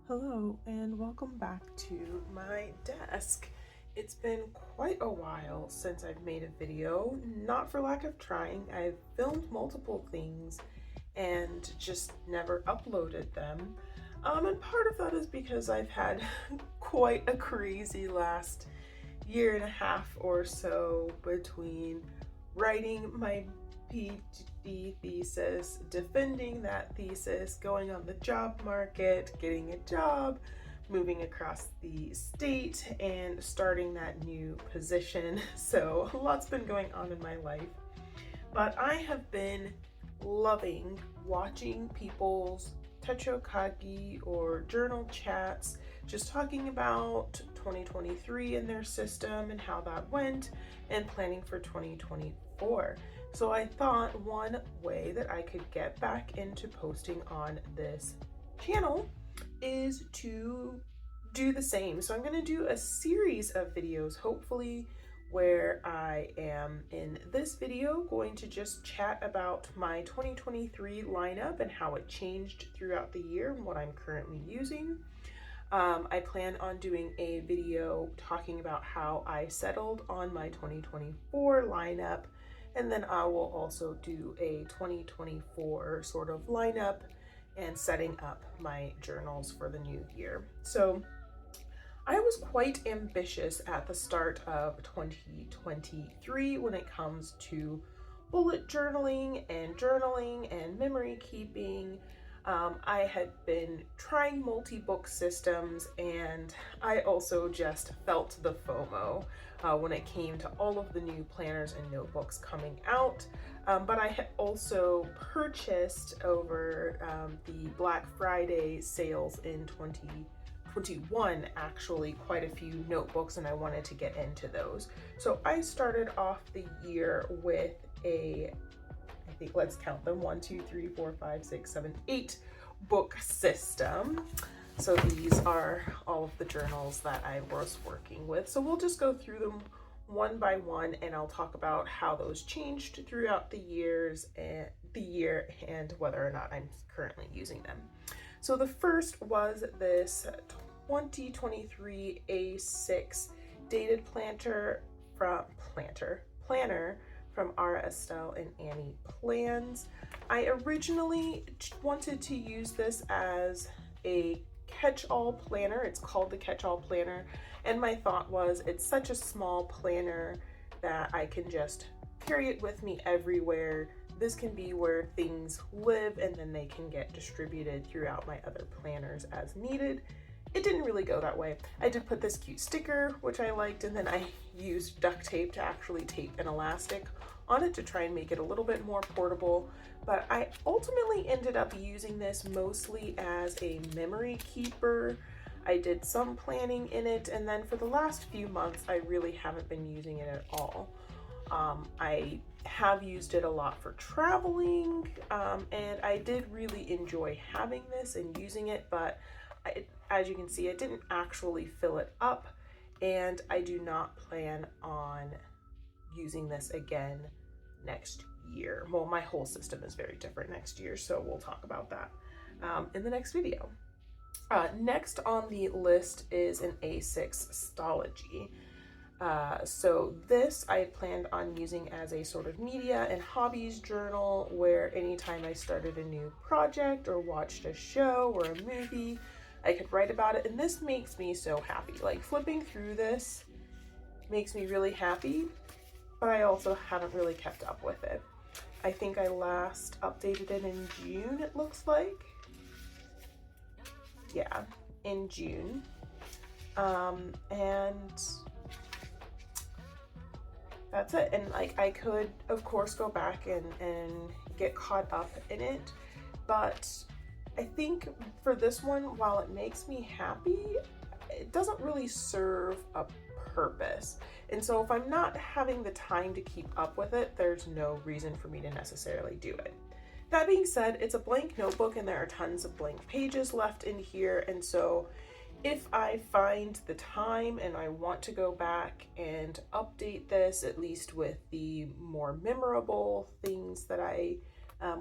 Hello and welcome back to my desk. It's been quite a while since I've made a video, not for lack of trying. I've filmed multiple things and just never uploaded them. And part of that is because I've had quite a crazy last year and a half or so between writing my PhD thesis, defending that thesis, going on the job market, getting a job, moving across the state, and starting that new position. So lots been going on in my life. But I have been loving watching people's techo kaigi or journal chats, just talking about 2023 in their system and how that went, and planning for 2024. So I thought one way that I could get back into posting on this channel is to do the same. So I'm going to do a series of videos, hopefully, where I am in this video going to just chat about my 2023 lineup and how it changed throughout the year and what I'm currently using. I plan on doing a video talking about how I settled on my 2024 lineup, and then I will also do a 2024 sort of lineup and setting up my journals for the new year. So I was quite ambitious at the start of 2023 when it comes to bullet journaling and memory keeping. I had been trying multi-book systems, and I also just felt the FOMO when it came to all of the new planners and notebooks coming out. But I had also purchased over the Black Friday sales in 2021 actually quite a few notebooks, and I wanted to get into those. So I started off the year with I think let's count them, 1, 2, 3, 4, 5, 6, 7, 8 book system. So these are all of the journals that I was working with. So we'll just go through them one by one, and I'll talk about how those changed throughout the years and the year and whether or not I'm currently using them. So the first was this 2023 A6 dated planner from Ara Estelle and Annie Plans. I originally wanted to use this as a catch-all planner. It's called the catch-all planner, and my thought was it's such a small planner that I can just carry it with me everywhere. This can be where things live, and then they can get distributed throughout my other planners as needed. It didn't really go that way. I did put this cute sticker, which I liked, and then I used duct tape to actually tape an elastic on it to try and make it a little bit more portable. But I ultimately ended up using this mostly as a memory keeper. I did some planning in it, and then for the last few months, I really haven't been using it at all. I have used it a lot for traveling, and I did really enjoy having this and using it, but as you can see, I didn't actually fill it up, and I do not plan on using this again next year. Well, my whole system is very different next year, so we'll talk about that in the next video. Next on the list is an A6 Stology. So this I had planned on using as a sort of media and hobbies journal, where anytime I started a new project or watched a show or a movie, I could write about it, and this makes me so happy. Like, flipping through this makes me really happy, but I also haven't really kept up with it. I think I last updated it in June, it looks like. Yeah, in June. And that's it. And like, I could of course go back and get caught up in it, but I think for this one, while it makes me happy, it doesn't really serve a purpose. And so if I'm not having the time to keep up with it, there's no reason for me to necessarily do it. That being said, it's a blank notebook and there are tons of blank pages left in here. And so if I find the time and I want to go back and update this, at least with the more memorable things that I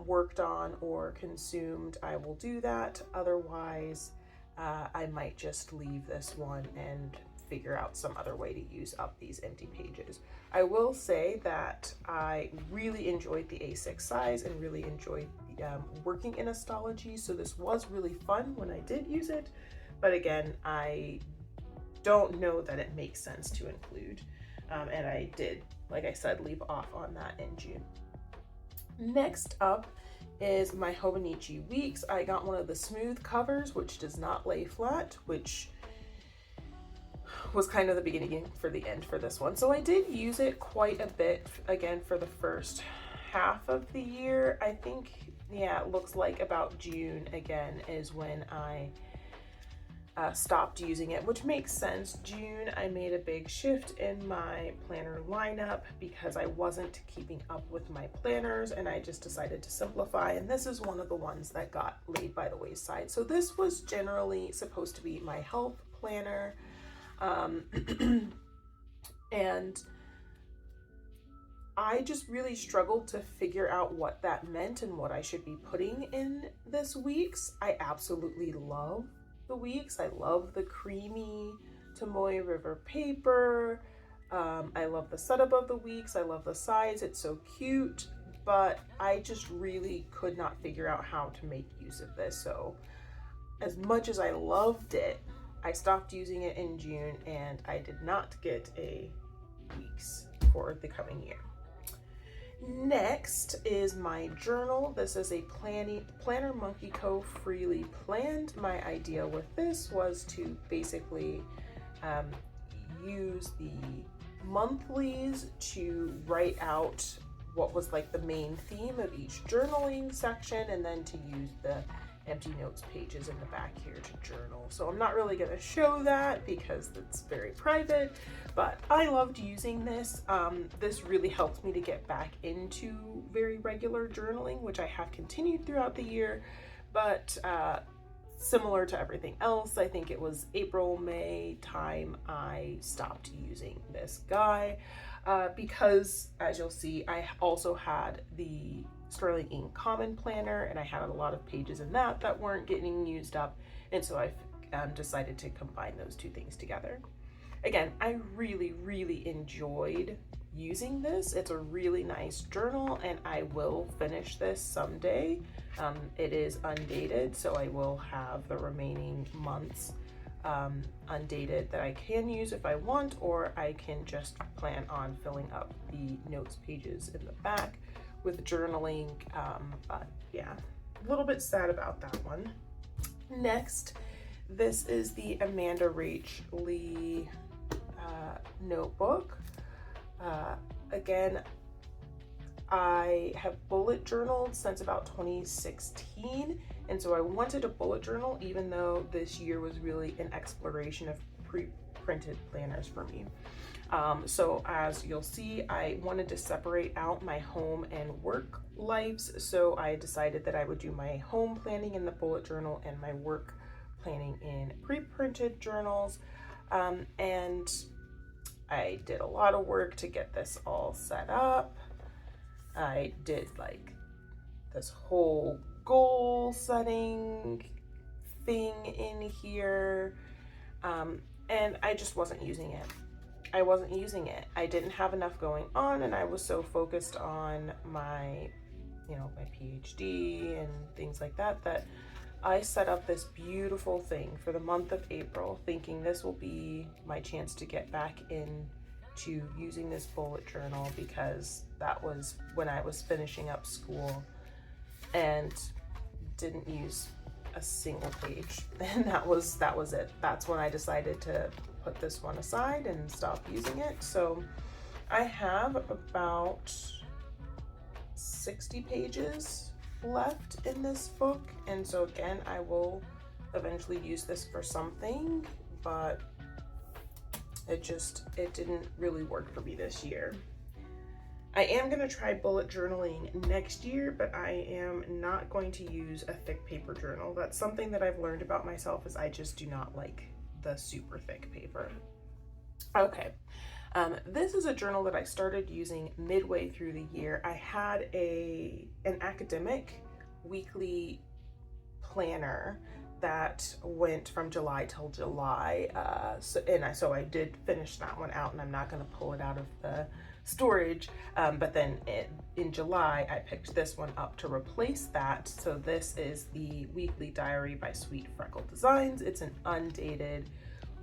worked on or consumed, I will do that. Otherwise, I might just leave this one and figure out some other way to use up these empty pages. I will say that I really enjoyed the A6 size and really enjoyed working in astrology, so this was really fun when I did use it, but again, I don't know that it makes sense to include, and I did, like I said, leave off on that in June. Next up is my Hobonichi Weeks. I got one of the smooth covers, which does not lay flat, which was kind of the beginning for the end for this one. So I did use it quite a bit, again, for the first half of the year. I think, yeah, it looks like about June again is when I stopped using it, which makes sense. June, I made a big shift in my planner lineup because I wasn't keeping up with my planners, and I just decided to simplify, and this is one of the ones that got laid by the wayside. So this was generally supposed to be my health planner, and I just really struggled to figure out what that meant and what I should be putting in this week's. I absolutely love the weeks. I love the creamy Tomoe River paper. I love the setup of the weeks. I love the size. It's so cute, but I just really could not figure out how to make use of this. So as much as I loved it, I stopped using it in June, and I did not get a weeks for the coming year. Next is my journal. This is a Planner Monkey Co. Freely Planned. My idea with this was to basically use the monthlies to write out what was like the main theme of each journaling section, and then to use the empty notes pages in the back here to journal. So I'm not really going to show that because it's very private, but I loved using this. This really helped me to get back into very regular journaling, which I have continued throughout the year, but similar to everything else, I think it was April, May time I stopped using this guy because, as you'll see, I also had the Sterling Ink Common Planner, and I had a lot of pages in that weren't getting used up, and so I decided to combine those two things together. Again, I really enjoyed using this. It's a really nice journal, and I will finish this someday. It is undated, so I will have the remaining months undated that I can use if I want, or I can just plan on filling up the notes pages in the back with journaling, but yeah, a little bit sad about that one. Next, this is the Amanda Rach Lee notebook. Again, I have bullet journaled since about 2016, and so I wanted a bullet journal, even though this year was really an exploration of pre-printed planners for me. So as you'll see, I wanted to separate out my home and work lives, so I decided that I would do my home planning in the bullet journal and my work planning in pre-printed journals, and I did a lot of work to get this all set up. I did like this whole goal setting thing in here, and I just wasn't using it. I didn't have enough going on, and I was so focused on my, my PhD and things like that, that I set up this beautiful thing for the month of April, thinking this will be my chance to get back into using this bullet journal, because that was when I was finishing up school and didn't use a single page, and that was it. That's when I decided to put this one aside and stop using it. So I have about 60 pages left in this book, and so again, I will eventually use this for something, but it didn't really work for me this year. I am going to try bullet journaling next year, but I am not going to use a thick paper journal. That's something that I've learned about myself, is I just do not like the super thick paper. Okay, this is a journal that I started using midway through the year. I had an academic weekly planner that went from July till July. So I did finish that one out, and I'm not going to pull it out of the storage. But then in July, I picked this one up to replace that. So this is the Weekly Diary by Sweet Freckle Designs. It's an undated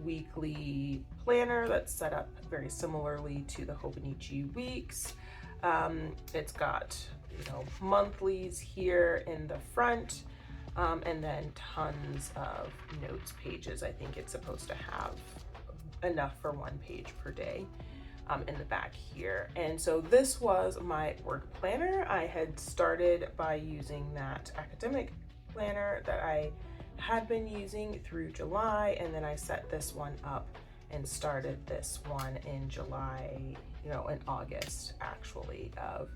weekly planner that's set up very similarly to the Hobonichi Weeks. It's got, you know, monthlies here in the front, and then tons of notes pages. I think it's supposed to have enough for 1 page per day in the back here. And so this was my work planner. I had started by using that academic planner that I had been using through July, and then I set this one up and started this one in July, you know, in August actually of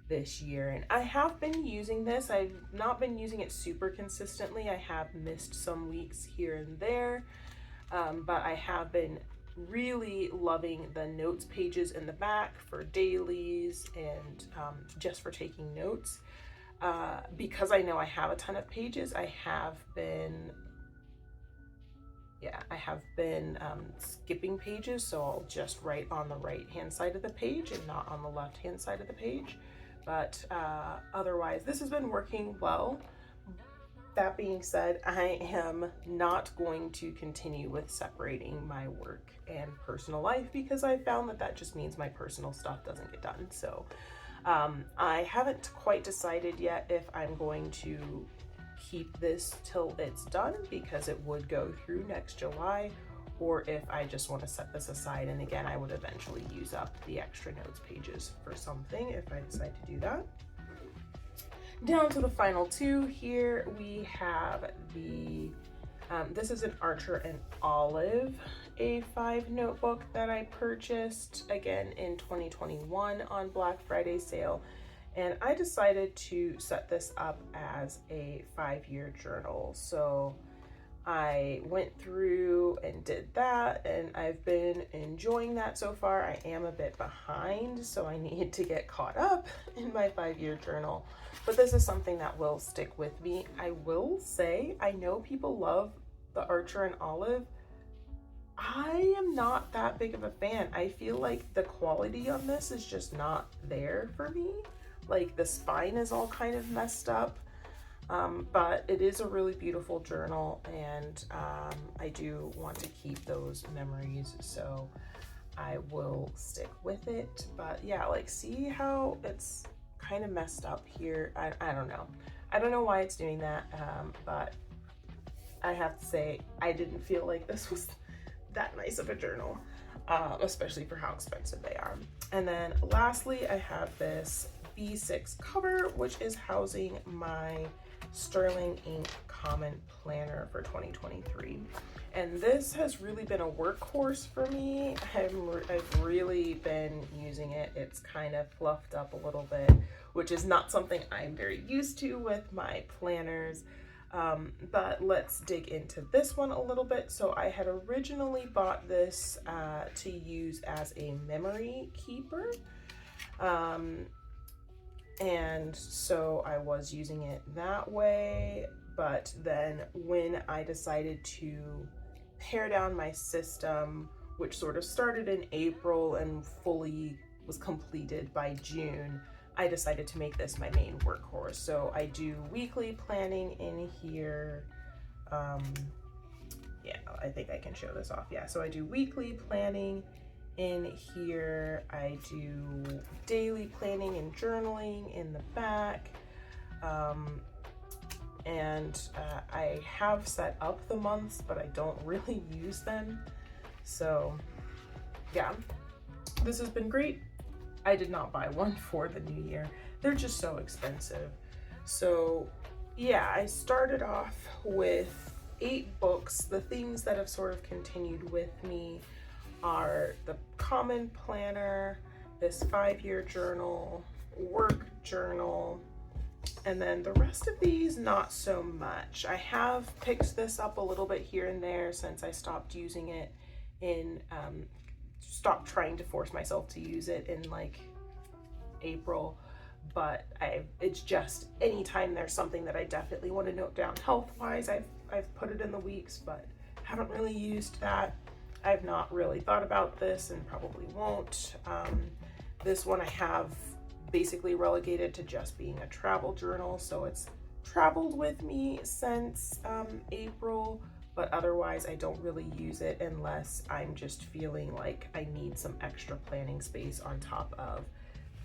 this year. And I have been using this. I've not been using it super consistently. I have missed some weeks here and there, but I have been really loving the notes pages in the back for dailies and just for taking notes. Because I know I have a ton of pages, I have been skipping pages, so I'll just write on the right hand side of the page and not on the left hand side of the page. But otherwise, this has been working well. That being said, I am not going to continue with separating my work and personal life, because I found that that just means my personal stuff doesn't get done. So I haven't quite decided yet if I'm going to keep this till it's done, because it would go through next July, or if I just want to set this aside. And again, I would eventually use up the extra notes pages for something if I decide to do that. Down to the final two here, we have the, this is an Archer and Olive A5 notebook that I purchased again in 2021 on Black Friday sale. And I decided to set this up as a 5-year journal. So I went through and did that, and I've been enjoying that so far. I am a bit behind, so I need to get caught up in my 5-year journal. But this is something that will stick with me. I will say, I know people love the Archer and Olive. I am not that big of a fan. I feel like the quality on this is just not there for me. Like the spine is all kind of messed up. But it is a really beautiful journal, and I do want to keep those memories, so I will stick with it. But yeah, like, see how it's kind of messed up here? I don't know. I don't know why it's doing that, but I have to say, I didn't feel like this was that nice of a journal, especially for how expensive they are. And then lastly, I have this B6 cover, which is housing my Sterling Ink Common Planner for 2023. And this has really been a workhorse for me. I've really been using it. It's kind of fluffed up a little bit, which is not something I'm very used to with my planners. But let's dig into this one a little bit. So I had originally bought this to use as a memory keeper. And so I was using it that way, but then when I decided to pare down my system, which sort of started in April and fully was completed by June, I decided to make this my main workhorse. So I do weekly planning in here. Yeah, I think I can show this off. Yeah, so I do weekly planning in here. I do daily planning and journaling in the back. I have set up the months, but I don't really use them. So yeah, this has been great. I did not buy one for the new year. They're just so expensive. So yeah, I started off with 8 books. The things that have sort of continued with me are the Common Planner, this 5-year journal, work journal, and then the rest of these not so much. I have picked this up a little bit here and there since I stopped using it in, stopped trying to force myself to use it in like April. But it's just anytime there's something that I definitely want to note down health-wise, I've put it in the weeks, but haven't really used that. I've not really thought about this and probably won't. This one I have basically relegated to just being a travel journal, so it's traveled with me since April, but otherwise I don't really use it unless I'm just feeling like I need some extra planning space on top of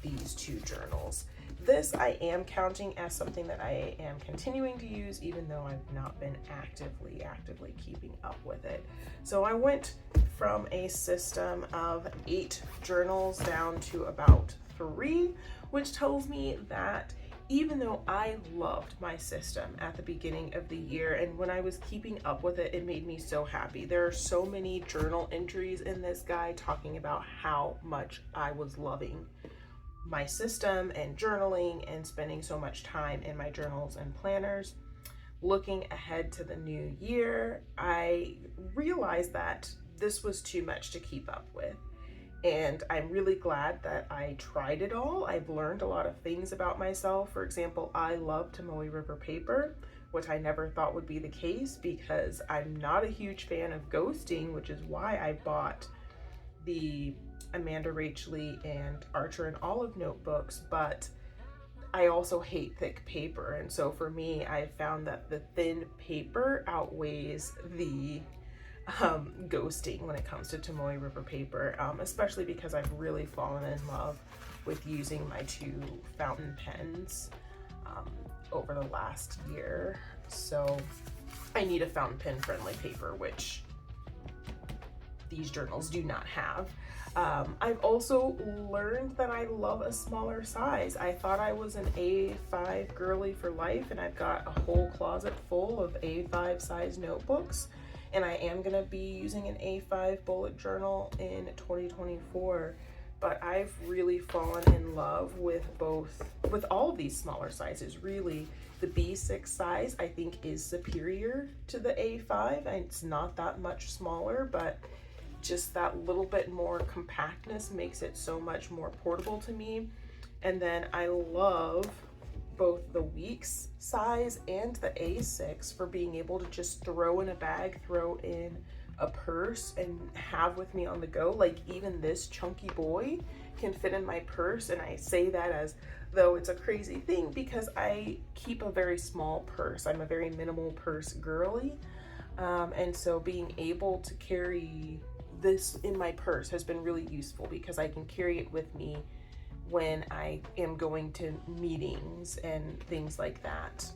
these two journals. This I am counting as something that I am continuing to use, even though I've not been actively keeping up with it. So I went from a system of 8 journals down to about 3, which tells me that even though I loved my system at the beginning of the year, and when I was keeping up with it, it made me so happy. There are so many journal entries in this guide talking about how much I was loving my system and journaling and spending so much time in my journals and planners. Looking ahead to the new year, I realized that this was too much to keep up with. And I'm really glad that I tried it all. I've learned a lot of things about myself. For example, I love Tomoe River paper, which I never thought would be the case because I'm not a huge fan of ghosting, which is why I bought the Amanda Rachley and Archer and Olive notebooks, but I also hate thick paper. And so for me, I found that the thin paper outweighs the ghosting when it comes to Tomoe River paper, especially because I've really fallen in love with using my 2 fountain pens over the last year. So I need a fountain pen friendly paper, which these journals do not have. I've also learned that I love a smaller size. I thought I was an A5 girly for life, and I've got a whole closet full of A5 size notebooks. And I am gonna be using an A5 bullet journal in 2024, but I've really fallen in love with all of these smaller sizes, really. The B6 size I think is superior to the A5, and it's not that much smaller, but just that little bit more compactness makes it so much more portable to me. And then I love both the Weeks size and the A6 for being able to just throw in a bag, throw in a purse, and have with me on the go. Like even this chunky boy can fit in my purse, and I say that as though it's a crazy thing because I keep a very small purse. I'm a very minimal purse girly, and so being able to carry this in my purse has been really useful because I can carry it with me when I am going to meetings and things like that,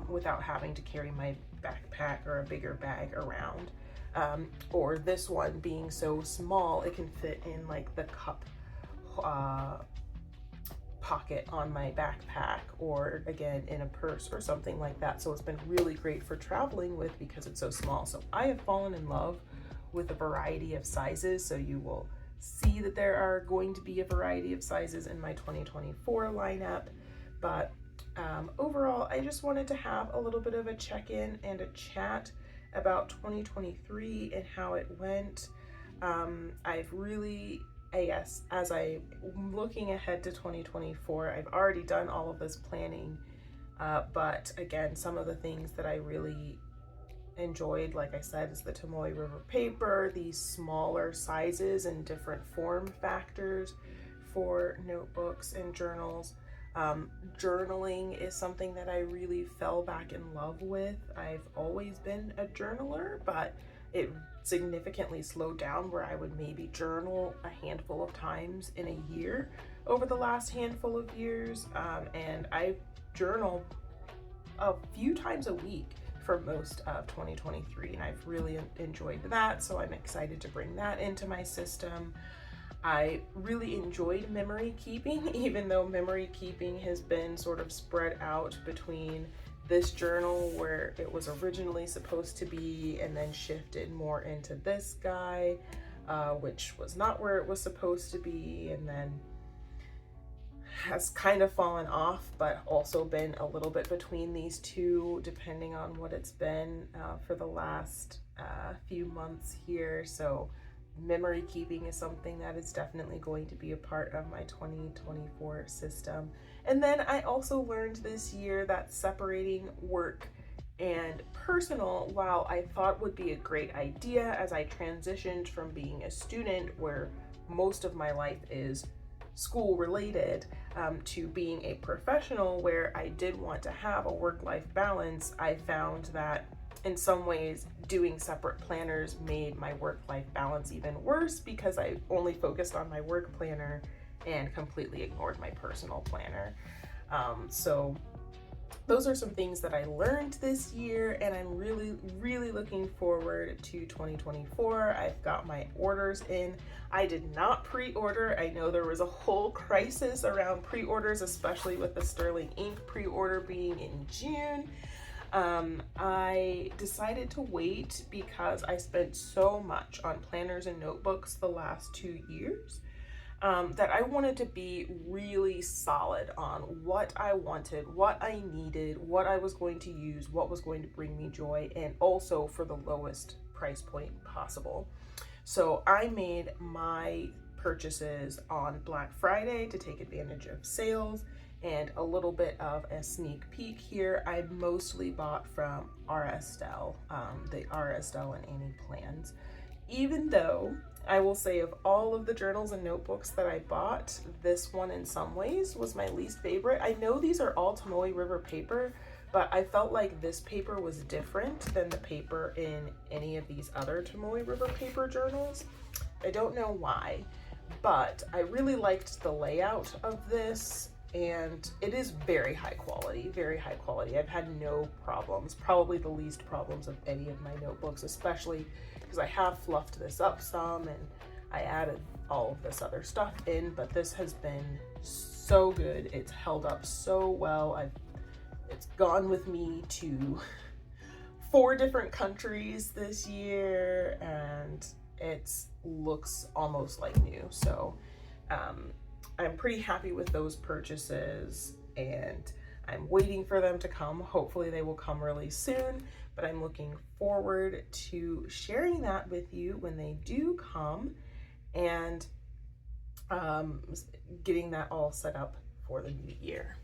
without having to carry my backpack or a bigger bag around. Or this one being so small, it can fit in like the cup pocket on my backpack, or again in a purse or something like that. So it's been really great for traveling with because it's so small. So I have fallen in love with a variety of sizes, so you will see that there are going to be a variety of sizes in my 2024 lineup. But overall, I just wanted to have a little bit of a check-in and a chat about 2023 and how it went. I've really, I guess, as I'm looking ahead to 2024, I've already done all of this planning, but again, some of the things that I really enjoyed, like I said, is the Tomoe River paper, these smaller sizes and different form factors for notebooks and journals. Journaling is something that I really fell back in love with. I've always been a journaler, but it significantly slowed down where I would maybe journal a handful of times in a year over the last handful of years. And I journal a few times a week for most of 2023, and I've really enjoyed that, so I'm excited to bring that into my system. I really enjoyed memory keeping, even though memory keeping has been sort of spread out between this journal where it was originally supposed to be and then shifted more into this guy, which was not where it was supposed to be, and then has kind of fallen off, but also been a little bit between these two, depending on what it's been for the last few months here. So memory keeping is something that is definitely going to be a part of my 2024 system. And then I also learned this year that separating work and personal, while I thought would be a great idea as I transitioned from being a student where most of my life is school related, to being a professional where I did want to have a work-life balance, I found that in some ways doing separate planners made my work-life balance even worse because I only focused on my work planner and completely ignored my personal planner. So those are some things that I learned this year, and I'm really looking forward to 2024. I've got my orders in. I did not pre-order. I know there was a whole crisis around pre-orders, especially with the Sterling Ink pre-order being in June. I decided to wait because I spent so much on planners and notebooks the last 2 years. That I wanted to be really solid on what I wanted, what I needed, what I was going to use, what was going to bring me joy, and also for the lowest price point possible. So I made my purchases on Black Friday to take advantage of sales, and a little bit of a sneak peek here. I mostly bought from RSL, the RSL and Annie plans. Even though I will say of all of the journals and notebooks that I bought, this one in some ways was my least favorite. I know these are all Tomoe River paper, but I felt like this paper was different than the paper in any of these other Tomoe River paper journals. I don't know why, but I really liked the layout of this, and it is very high quality, very high quality. I've had no problems, probably the least problems of any of my notebooks, especially because I have fluffed this up some and I added all of this other stuff in, but this has been so good. It's held up so well. It's gone with me to 4 different countries this year, and it looks almost like new. So I'm pretty happy with those purchases, and I'm waiting for them to come. Hopefully they will come really soon, but I'm looking forward to sharing that with you when they do come, and getting that all set up for the new year.